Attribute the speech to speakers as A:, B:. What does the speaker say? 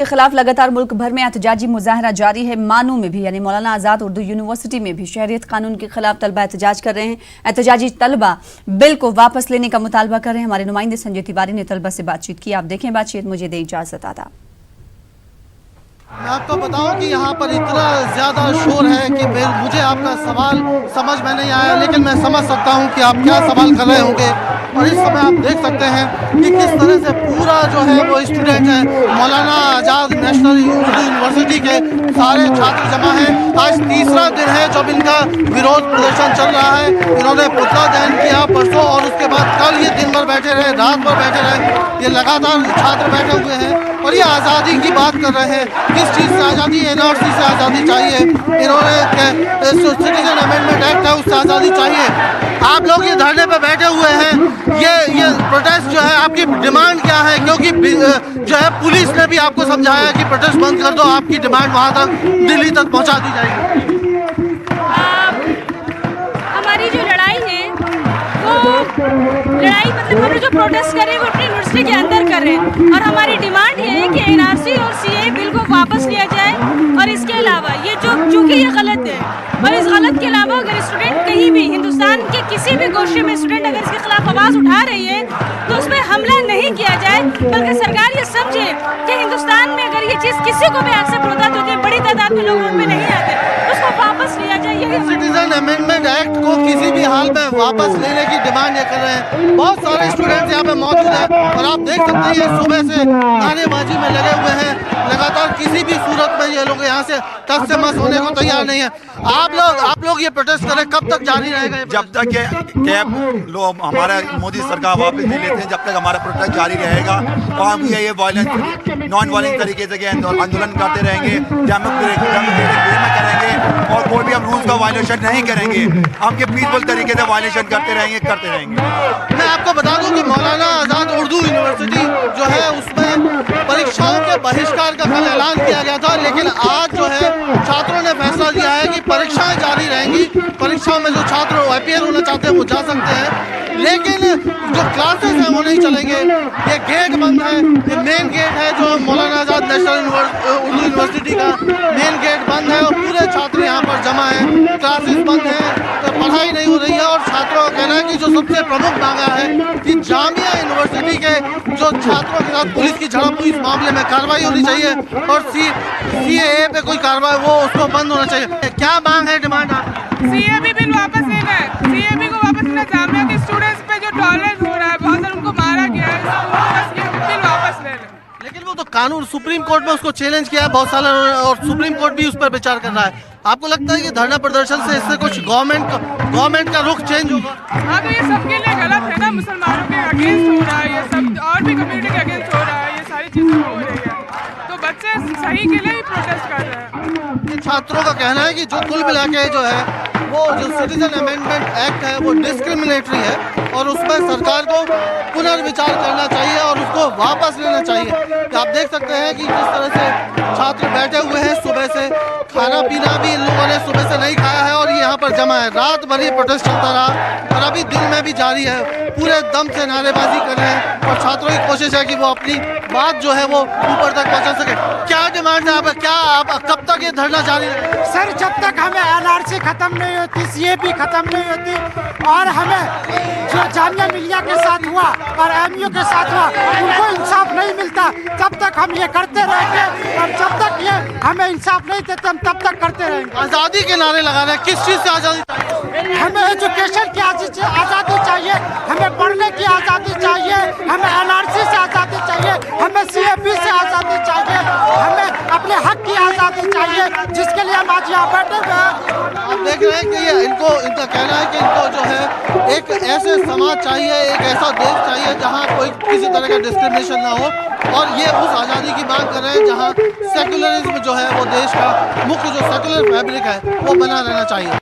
A: के खिलाफ लगातार मुल्क भर में एहतजाजी मुजाहरा जारी है। मानू में भी यानी मौलाना आजाद उर्दू यूनिवर्सिटी में भी शहरियत कानून के खिलाफ तलबा एहतजाज कर रहे हैं। एहतजाजी तलबा बिल को वापस लेने का मुतालबा कर रहे हैं। हमारे नुमाइंदे संजय तिवारी ने तलबा से बातचीत की। आप देखें बातचीत। मुझे दे इजाजत आता।
B: मैं आपको बताऊं कि यहाँ पर इतना ज़्यादा शोर है कि मुझे आपका सवाल समझ में नहीं आया, लेकिन मैं समझ सकता हूँ कि आप क्या सवाल कर रहे होंगे। और इस समय आप देख सकते हैं कि किस तरह से पूरा जो है वो स्टूडेंट है मौलाना आजाद नेशनल उर्दू यूनिवर्सिटी के सारे छात्र जमा हैं। आज तीसरा दिन है जब इनका विरोध प्रदर्शन चल रहा है। इन्होंने पुतला दहन किया परसों और उसके बाद कल ये दिन भर बैठे रहे, रात भर बैठे रहे। ये लगातार छात्र बैठे हुए हैं और ये आज़ादी की बात कर रहे हैं। किस चीज़ से आज़ादी? एनआरसी से आज़ादी चाहिए। इन्होंने सिटीजन अमेंडमेंट एक्ट है उससे आज़ादी चाहिए। आप लोग ये धरने पे बैठे हुए हैं, ये प्रोटेस्ट जो है आपकी डिमांड क्या है? क्योंकि जो है पुलिस ने भी आपको समझाया कि प्रोटेस्ट बंद कर दो, आपकी डिमांड वहाँ तक दिल्ली तक पहुँचा दी जाएगी।
C: हमारी जो लड़ाई है वो लड़ाई मतलब हम जो प्रोटेस्ट कर रहे हैं वो अपनी यूनिवर्सिटी के अंदर कर रहे हैं और हमारी डिमांड ये है कि एनआरसी और सीए बिल को वापस लिया जाए। और इसके अलावा ये चूँकि ये गलत है और इस गलत के अलावा अगर स्टूडेंट कहीं भी हिंदुस्तान के किसी भी गोशे में स्टूडेंट अगर इसके खिलाफ आवाज़ उठा रही है तो उस पर हमला नहीं किया जाए, बल्कि सरकार ये समझे कि हिंदुस्तान में अगर ये चीज़ किसी को भी एक्सेप्ट होता है तो बड़ी तादाद में लोग रोड पे नहीं आते, उसको वापस लिया जाए। यही
B: सिटीजन अमेंडमेंट एक्ट को किसी भी हाल में वापस लेने की डिमांड ये कर रहे हैं। बहुत सारे स्टूडेंट्स यहाँ पे मौजूद हैं और आप देख सकते हैं ये सुबह से नारेबाजी में लगे हुए हैं। लगातार किसी भी सूरत में ये लोग यहाँ से टस से मस होने को तैयार नहीं है। आप लोग ये प्रोटेस्ट करें, कब तक जारी रहेगा?
D: जब तक ये कैब लोग हमारा मोदी सरकार वापस नहीं लेते हैं, जब तक हमारा प्रोटेस्ट जारी रहेगा। और हम ये वायलेंस नॉन वायलेंस तरीके से आंदोलन करते रहेंगे, करेंगे और कोई भी हम रूल्स का वायलेशन नहीं करेंगे। हम ये पीसफुल तरीके से वायलेशन करते रहेंगे।
B: मैं आपको बता दूं कि मौलाना आजाद उर्दू यूनिवर्सिटी जो है उसमें परीक्षाओं के बहिष्कार का कल ऐलान किया गया था, लेकिन आज जो है छात्रों ने फैसला लिया है कि परीक्षाएं जारी रहेंगी। परीक्षाओं में जो छात्र अपीयर होना चाहते हैं वो जा सकते हैं, लेकिन जो क्लासेस हैं वो नहीं चलेंगे। ये गेट बंद है, ये मेन गेट है जो मौलाना आजाद नेशनल उर्दू यूनिवर्सिटी का मेन गेट बंद है और पूरे छात्र यहाँ पर जमा है। क्लासेस बंद है, तो पढ़ाई नहीं हो रही है। और छात्रों का कहना है कि जो सबसे प्रमुख मांगा है कि जामिया यूनिवर्सिटी के जो छात्रों के साथ पुलिस की झड़प हुई इस मामले में कार्रवाई होनी चाहिए और सीएए पे कोई कार्रवाई वो उसको बंद होना चाहिए। क्या मांग है, डिमांड?
E: सीएबी बिल वापस लेना है, सीएबी को वापस लेना। जामिया के स्टूडेंट्स पे जो टॉलरेंस हो रहा है, बहुत सारे उनको मारा गया है, बस ये बिल वापस ले लें।
B: लेकिन वो तो कानून सुप्रीम कोर्ट में उसको चैलेंज किया है बहुत साल और सुप्रीम कोर्ट भी उस पर विचार कर रहा है। आपको लगता है कि धरना प्रदर्शन से इससे कुछ गवर्नमेंट का रुख चेंज होगा?
E: हाँ, तो ये सबके लिए गलत है ना। मुसलमानों के अगेंस्ट हो रहा है ये सब, और भी कम्युनिटी के अगेंस्ट हो रहा है, ये सारी चीज़ें हो रही है। तो बच्चे सही के लिए ही प्रोटेस्ट कर रहे हैं।
B: छात्रों का कहना है कि जो कुल मिला के जो है वो जो सिटीजन अमेंडमेंट एक्ट है वो डिस्क्रिमिनेटरी है और उसमें सरकार को पुनर्विचार करना चाहिए और उसको वापस लेना चाहिए। आप देख सकते हैं कि किस तरह से छात्र बैठे हुए हैं। सुबह से खाना पीना भी इन लोगों ने सुबह से नहीं खाया है और ये यहाँ पर जमा है। रात भर ये प्रोटेस्ट चलता रहा और अभी दिन में भी जारी है। पूरे दम से नारेबाजी कर रहे हैं और छात्रों की कोशिश है कि वो अपनी बात जो है वो ऊपर तक पहुँचा सके। क्या डिमांड है आपका? क्या आप कब तक ये धरना जारी रहेगा?
F: सर, जब तक हमें एनआरसी खत्म नहीं होती, सीएबी खत्म नहीं होती और हमें जो जामिया मिलिया के साथ हुआ और एमयू के साथ हुआ उनको इंसाफ नहीं मिलता, तब तक हम ये करते रहेंगे। और जब तक ये हमें इंसाफ नहीं देते हम तब तक करते रहेंगे।
B: आज़ादी के नारे लगा रहे हैं, किस चीज़ से आज़ादी चाहिए?
F: हमें एजुकेशन की आज़ादी चाहिए, हमें पढ़ने की आज़ादी चाहिए, हमें एनआरसी से आज़ादी चाहिए, हमें सीएबी से आज़ादी चाहिए, हमें अपने हक की आज़ादी चाहिए, जिसके लिए हम आज यहाँ बैठे हुए हैं।
B: आप देख रहे हैं कि इनका कहना है कि इनको जो है एक ऐसे समाज चाहिए, एक ऐसा देश चाहिए जहाँ कोई किसी तरह का डिस्क्रिमिनेशन ना हो और ये उस आज़ादी की मांग कर रहे हैं जहाँ सेकुलरिज्म जो है वो देश का मुख्य जो सेकुलर फैब्रिक है वो बना रहना चाहिए।